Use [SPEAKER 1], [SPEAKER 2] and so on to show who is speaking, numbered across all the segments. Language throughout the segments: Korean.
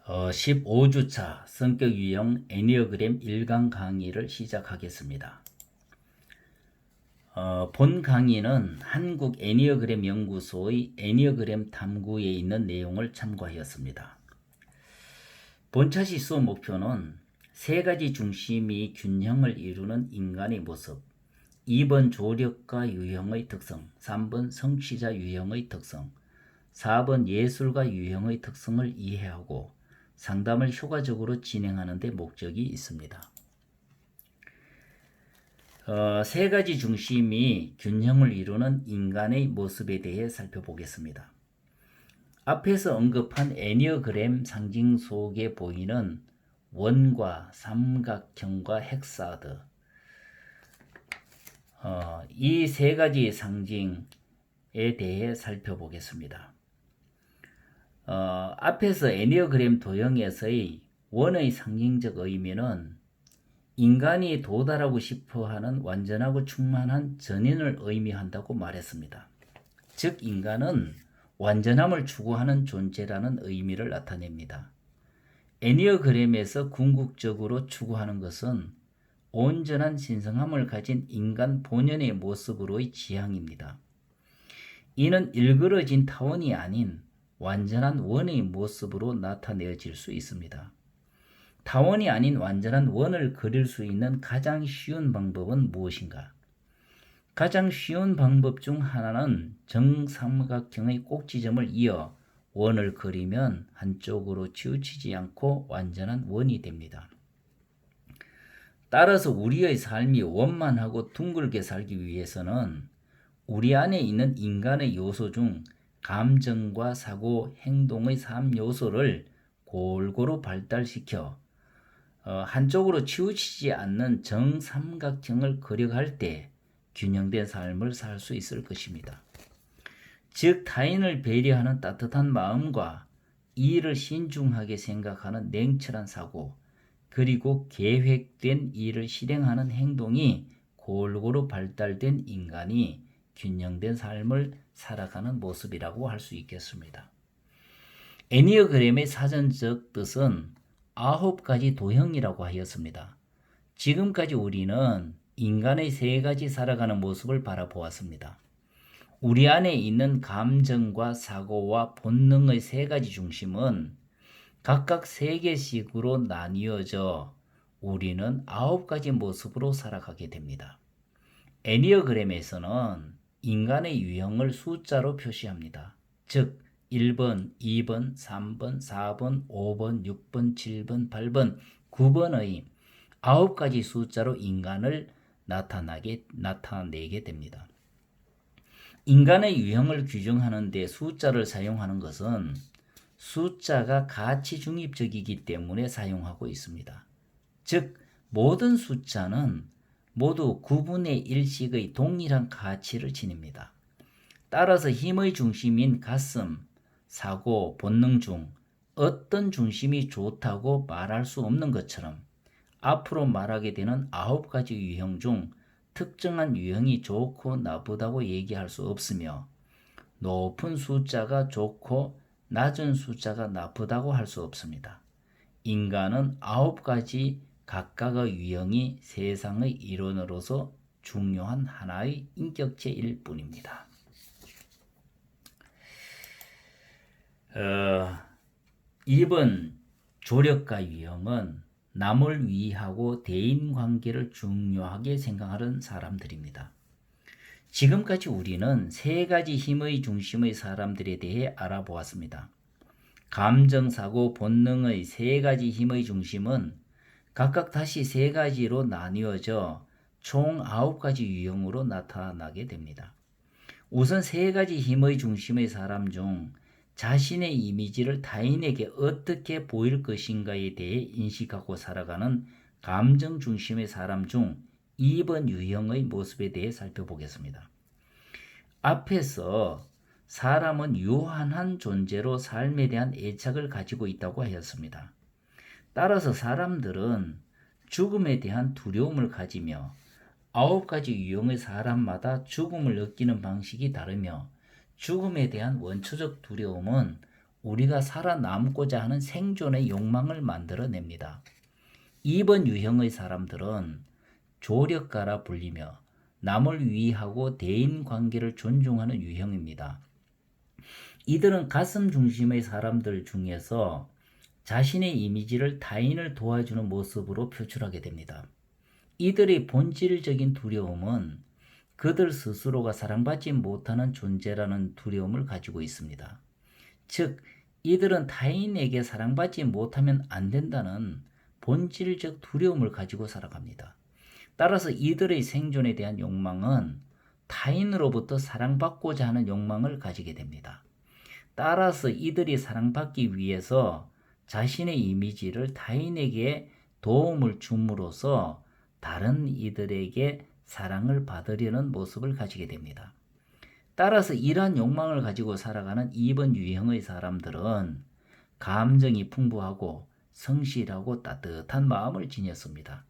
[SPEAKER 1] 15주차 성격 유형 애니어그램 1강 강의를 시작하겠습니다. 본 강의는 한국 애니어그램 연구소의 애니어그램 탐구에 있는 내용을 참고하였습니다. 본차시 수업 목표는 세 가지 중심이 균형을 이루는 인간의 모습, 2번 조력과 유형의 특성, 3번 성취자 유형의 특성, 4번 예술가 유형의 특성을 이해하고 상담을 효과적으로 진행하는 데 목적이 있습니다. 세 가지 중심이 균형을 이루는 인간의 모습에 대해 살펴보겠습니다. 앞에서 언급한 애니어그램 상징 속에 보이는 원과 삼각형과 헥사드, 이 세 가지 상징에 대해 살펴보겠습니다. 앞에서 애니어그램 도형에서의 원의 상징적 의미는 인간이 도달하고 싶어하는 완전하고 충만한 전인을 의미한다고 말했습니다. 즉 인간은 완전함을 추구하는 존재라는 의미를 나타냅니다. 애니어그램에서 궁극적으로 추구하는 것은 온전한 신성함을 가진 인간 본연의 모습으로의 지향입니다. 이는 일그러진 타원이 아닌 완전한 원의 모습으로 나타내어질 수 있습니다. 타원이 아닌 완전한 원을 그릴 수 있는 가장 쉬운 방법은 무엇인가? 가장 쉬운 방법 중 하나는 정삼각형의 꼭지점을 이어 원을 그리면 한쪽으로 치우치지 않고 완전한 원이 됩니다. 따라서 우리의 삶이 원만하고 둥글게 살기 위해서는 우리 안에 있는 인간의 요소 중 감정과 사고, 행동의 3요소를 골고루 발달시켜 한쪽으로 치우치지 않는 정삼각형을 그려갈 때 균형된 삶을 살 수 있을 것입니다. 즉 타인을 배려하는 따뜻한 마음과 일을 신중하게 생각하는 냉철한 사고, 그리고 계획된 일을 실행하는 행동이 골고루 발달된 인간이 균형된 삶을 살아가는 모습이라고 할 수 있겠습니다. 애니어그램의 사전적 뜻은 9가지 도형이라고 하였습니다. 지금까지 우리는 인간의 3가지 살아가는 모습을 바라보았습니다. 우리 안에 있는 감정과 사고와 본능의 3가지 중심은 각각 3개씩으로 나뉘어져 우리는 9가지 모습으로 살아가게 됩니다. 애니어그램에서는 인간의 유형을 숫자로 표시합니다. 즉 1번, 2번, 3번, 4번, 5번, 6번, 7번, 8번, 9번의 9가지 숫자로 인간을 나타내게 됩니다. 인간의 유형을 규정하는 데 숫자를 사용하는 것은 숫자가 가치 중립적이기 때문에 사용하고 있습니다. 즉 모든 숫자는 모두 9분의 1씩의 동일한 가치를 지닙니다. 따라서 힘의 중심인 가슴, 사고, 본능 중 어떤 중심이 좋다고 말할 수 없는 것처럼 앞으로 말하게 되는 9가지 유형 중 특정한 유형이 좋고 나쁘다고 얘기할 수 없으며 높은 숫자가 좋고 낮은 숫자가 나쁘다고 할 수 없습니다. 인간은 9가지 각각의 유형이 세상의 일원으로서 중요한 하나의 인격체일 뿐입니다. 2번 조력가 유형은 남을 위하고 대인관계를 중요하게 생각하는 사람들입니다. 지금까지 우리는 3가지 힘의 중심의 사람들에 대해 알아보았습니다. 감정, 사고, 본능의 3가지 힘의 중심은 각각 다시 3가지로 나뉘어져 총 9가지 유형으로 나타나게 됩니다. 우선 3가지 힘의 중심의 사람 중 자신의 이미지를 타인에게 어떻게 보일 것인가에 대해 인식하고 살아가는 감정 중심의 사람 중 2번 유형의 모습에 대해 살펴보겠습니다. 앞에서 사람은 유한한 존재로 삶에 대한 애착을 가지고 있다고 하였습니다. 따라서 사람들은 죽음에 대한 두려움을 가지며 9가지 유형의 사람마다 죽음을 느끼는 방식이 다르며 죽음에 대한 원초적 두려움은 우리가 살아남고자 하는 생존의 욕망을 만들어냅니다. 2번 유형의 사람들은 조력가라 불리며 남을 위하고 대인관계를 존중하는 유형입니다. 이들은 가슴 중심의 사람들 중에서 자신의 이미지를 타인을 도와주는 모습으로 표출하게 됩니다. 이들의 본질적인 두려움은 그들 스스로가 사랑받지 못하는 존재라는 두려움을 가지고 있습니다. 즉, 이들은 타인에게 사랑받지 못하면 안 된다는 본질적 두려움을 가지고 살아갑니다. 따라서 이들의 생존에 대한 욕망은 타인으로부터 사랑받고자 하는 욕망을 가지게 됩니다. 따라서 이들이 사랑받기 위해서 자신의 이미지를 타인에게 도움을 줌으로써 다른 이들에게 사랑을 받으려는 모습을 가지게 됩니다. 따라서 이러한 욕망을 가지고 살아가는 2번 유형의 사람들은 감정이 풍부하고 성실하고 따뜻한 마음을 지녔습니다.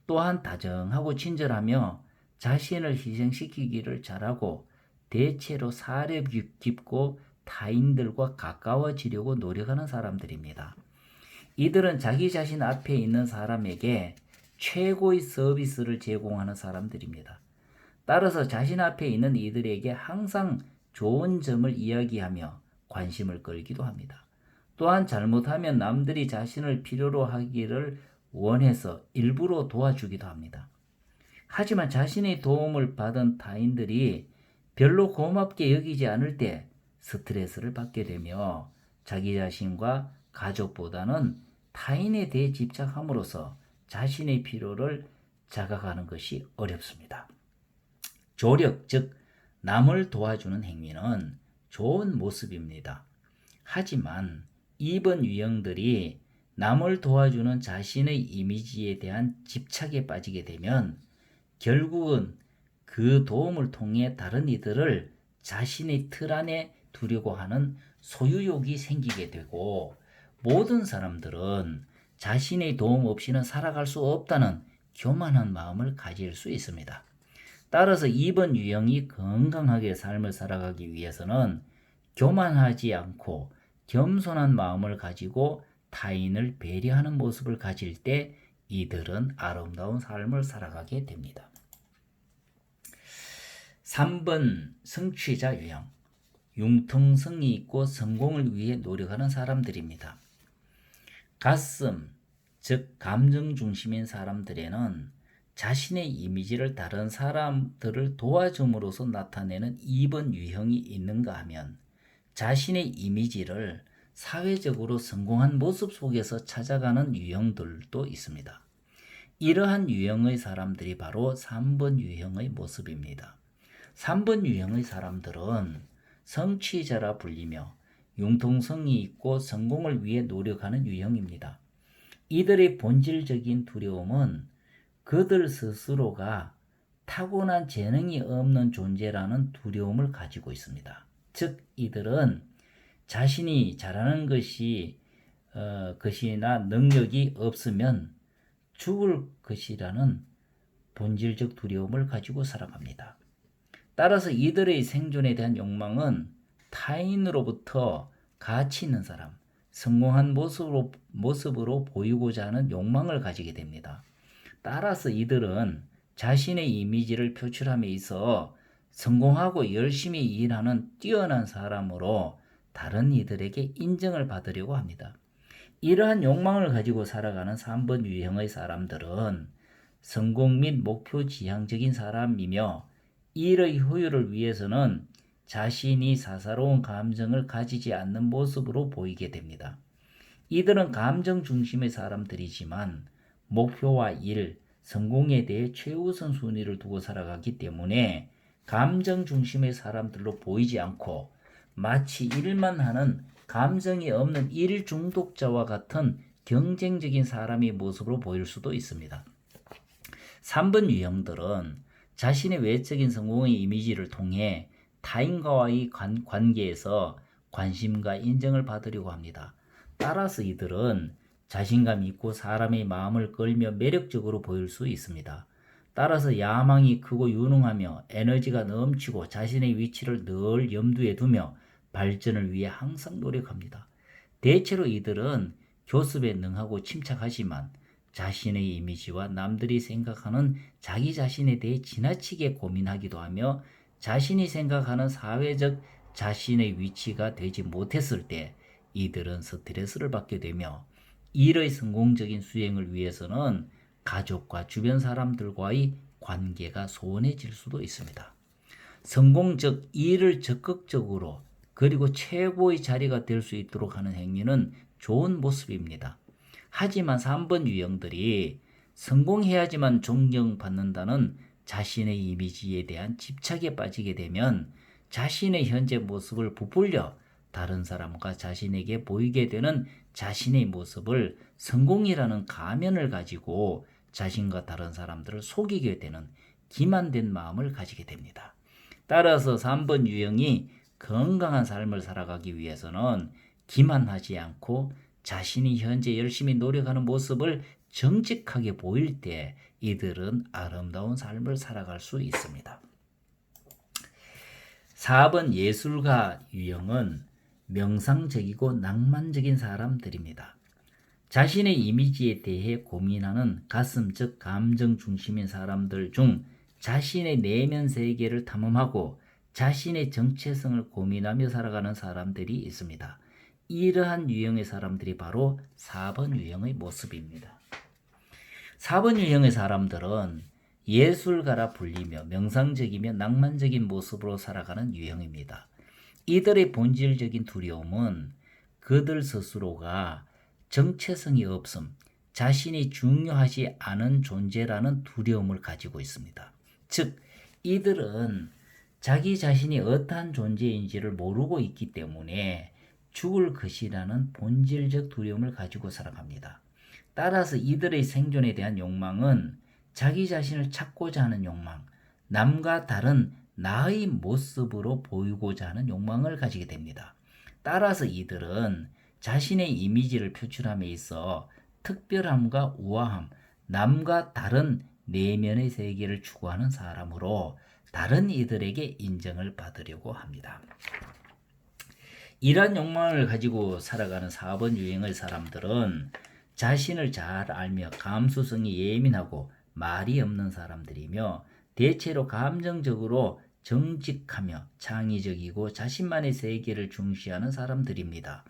[SPEAKER 1] 또한 다정하고 친절하며 자신을 희생시키기를 잘하고 대체로 사려 깊고 타인들과 가까워지려고 노력하는 사람들입니다. 이들은 자기 자신 앞에 있는 사람에게 최고의 서비스를 제공하는 사람들입니다. 따라서 자신 앞에 있는 이들에게 항상 좋은 점을 이야기하며 관심을 끌기도 합니다. 또한 잘못하면 남들이 자신을 필요로 하기를 원해서 일부러 도와주기도 합니다. 하지만 자신의 도움을 받은 타인들이 별로 고맙게 여기지 않을 때 스트레스를 받게 되며 자기 자신과 가족보다는 타인에 대해 집착함으로써 자신의 필요를 자각하는 것이 어렵습니다. 조력, 즉 남을 도와주는 행위는 좋은 모습입니다. 하지만 2번 유형들이 남을 도와주는 자신의 이미지에 대한 집착에 빠지게 되면 결국은 그 도움을 통해 다른 이들을 자신의 틀 안에 두려고 하는 소유욕이 생기게 되고 모든 사람들은 자신의 도움 없이는 살아갈 수 없다는 교만한 마음을 가질 수 있습니다. 따라서 2번 유형이 건강하게 삶을 살아가기 위해서는 교만하지 않고 겸손한 마음을 가지고 타인을 배려하는 모습을 가질 때 이들은 아름다운 삶을 살아가게 됩니다. 3번 성취자 유형, 융통성이 있고 성공을 위해 노력하는 사람들입니다. 가슴, 즉 감정 중심인 사람들에는 자신의 이미지를 다른 사람들을 도와줌으로써 나타내는 2번 유형이 있는가 하면 자신의 이미지를 사회적으로 성공한 모습 속에서 찾아가는 유형들도 있습니다. 이러한 유형의 사람들이 바로 3번 유형의 모습입니다. 3번 유형의 사람들은 성취자라 불리며 융통성이 있고 성공을 위해 노력하는 유형입니다. 이들의 본질적인 두려움은 그들 스스로가 타고난 재능이 없는 존재라는 두려움을 가지고 있습니다. 즉 이들은 자신이 잘하는 것이나 능력이 없으면 죽을 것이라는 본질적 두려움을 가지고 살아갑니다. 따라서 이들의 생존에 대한 욕망은 타인으로부터 가치 있는 사람, 성공한 모습으로 보이고자 하는 욕망을 가지게 됩니다. 따라서 이들은 자신의 이미지를 표출함에 있어 성공하고 열심히 일하는 뛰어난 사람으로 다른 이들에게 인정을 받으려고 합니다. 이러한 욕망을 가지고 살아가는 3번 유형의 사람들은 성공 및 목표 지향적인 사람이며 일의 효율을 위해서는 자신이 사사로운 감정을 가지지 않는 모습으로 보이게 됩니다. 이들은 감정 중심의 사람들이지만 목표와 일, 성공에 대해 최우선 순위를 두고 살아가기 때문에 감정 중심의 사람들로 보이지 않고 마치 일만 하는 감정이 없는 일 중독자와 같은 경쟁적인 사람의 모습으로 보일 수도 있습니다. 3번 유형들은 자신의 외적인 성공의 이미지를 통해 타인과의 관계에서 관심과 인정을 받으려고 합니다. 따라서 이들은 자신감 있고 사람의 마음을 끌며 매력적으로 보일 수 있습니다. 따라서 야망이 크고 유능하며 에너지가 넘치고 자신의 위치를 늘 염두에 두며 발전을 위해 항상 노력합니다. 대체로 이들은 교습에 능하고 침착하지만 자신의 이미지와 남들이 생각하는 자기 자신에 대해 지나치게 고민하기도 하며 자신이 생각하는 사회적 자신의 위치가 되지 못했을 때 이들은 스트레스를 받게 되며 일의 성공적인 수행을 위해서는 가족과 주변 사람들과의 관계가 소원해질 수도 있습니다. 성공적 일을 적극적으로 그리고 최고의 자리가 될 수 있도록 하는 행위는 좋은 모습입니다. 하지만 3번 유형들이 성공해야지만 존경받는다는 자신의 이미지에 대한 집착에 빠지게 되면 자신의 현재 모습을 부풀려 다른 사람과 자신에게 보이게 되는 자신의 모습을 성공이라는 가면을 가지고 자신과 다른 사람들을 속이게 되는 기만된 마음을 가지게 됩니다. 따라서 3번 유형이 건강한 삶을 살아가기 위해서는 기만하지 않고 자신이 현재 열심히 노력하는 모습을 정직하게 보일 때 이들은 아름다운 삶을 살아갈 수 있습니다. 4번 예술가 유형은 명상적이고 낭만적인 사람들입니다. 자신의 이미지에 대해 고민하는 가슴적 감정 중심인 사람들 중 자신의 내면 세계를 탐험하고 자신의 정체성을 고민하며 살아가는 사람들이 있습니다. 이러한 유형의 사람들이 바로 4번 유형의 모습입니다. 4번 유형의 사람들은 예술가라 불리며 명상적이며 낭만적인 모습으로 살아가는 유형입니다. 이들의 본질적인 두려움은 그들 스스로가 정체성이 없음, 자신이 중요하지 않은 존재라는 두려움을 가지고 있습니다. 즉, 이들은 자기 자신이 어떠한 존재인지를 모르고 있기 때문에 죽을 것이라는 본질적 두려움을 가지고 살아갑니다. 따라서 이들의 생존에 대한 욕망은 자기 자신을 찾고자 하는 욕망, 남과 다른 나의 모습으로 보이고자 하는 욕망을 가지게 됩니다. 따라서 이들은 자신의 이미지를 표출함에 있어 특별함과 우아함, 남과 다른 내면의 세계를 추구하는 사람으로 다른 이들에게 인정을 받으려고 합니다. 이러한 욕망을 가지고 살아가는 4번 유형의 사람들은 자신을 잘 알며 감수성이 예민하고 말이 없는 사람들이며 대체로 감정적으로 정직하며 창의적이고 자신만의 세계를 중시하는 사람들입니다.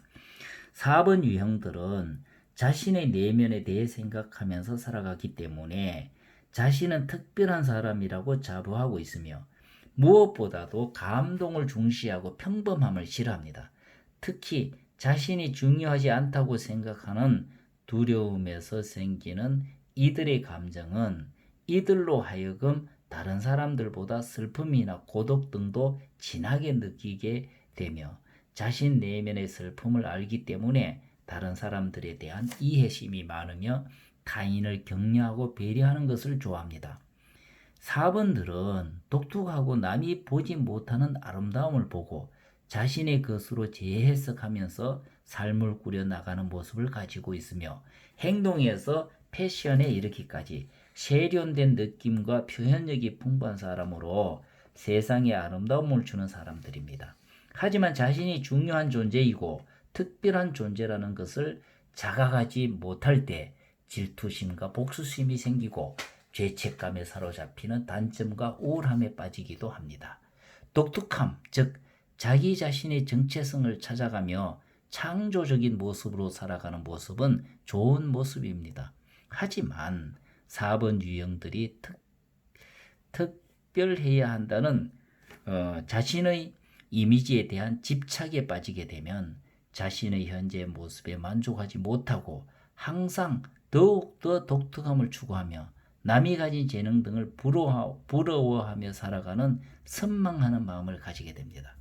[SPEAKER 1] 4번 유형들은 자신의 내면에 대해 생각하면서 살아가기 때문에 자신은 특별한 사람이라고 자부하고 있으며 무엇보다도 감동을 중시하고 평범함을 싫어합니다. 특히 자신이 중요하지 않다고 생각하는 두려움에서 생기는 이들의 감정은 이들로 하여금 다른 사람들보다 슬픔이나 고독 등도 진하게 느끼게 되며 자신 내면의 슬픔을 알기 때문에 다른 사람들에 대한 이해심이 많으며 타인을 격려하고 배려하는 것을 좋아합니다. 4번들은 독특하고 남이 보지 못하는 아름다움을 보고 자신의 것으로 재해석하면서 삶을 꾸려나가는 모습을 가지고 있으며 행동에서 패션에 이르기까지 세련된 느낌과 표현력이 풍부한 사람으로 세상에 아름다움을 주는 사람들입니다. 하지만 자신이 중요한 존재이고 특별한 존재라는 것을 자각하지 못할 때 질투심과 복수심이 생기고 죄책감에 사로잡히는 단점과 우울함에 빠지기도 합니다. 독특함, 즉 자기 자신의 정체성을 찾아가며 창조적인 모습으로 살아가는 모습은 좋은 모습입니다. 하지만 4번 유형들이 특별해야 한다는 자신의 이미지에 대한 집착에 빠지게 되면 자신의 현재 모습에 만족하지 못하고 항상 더욱더 독특함을 추구하며 남이 가진 재능 등을 부러워하며 살아가는 선망하는 마음을 가지게 됩니다.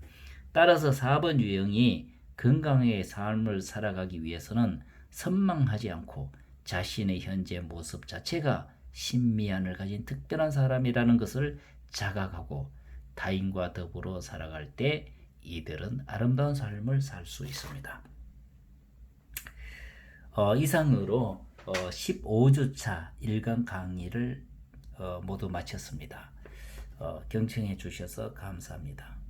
[SPEAKER 1] 따라서 4번 유형이 건강하게 삶을 살아가기 위해서는 선망하지 않고 자신의 현재 모습 자체가 신미안을 가진 특별한 사람이라는 것을 자각하고 타인과 더불어 살아갈 때 이들은 아름다운 삶을 살 수 있습니다. 이상으로 15주차 1강 강의를 모두 마쳤습니다. 경청해 주셔서 감사합니다.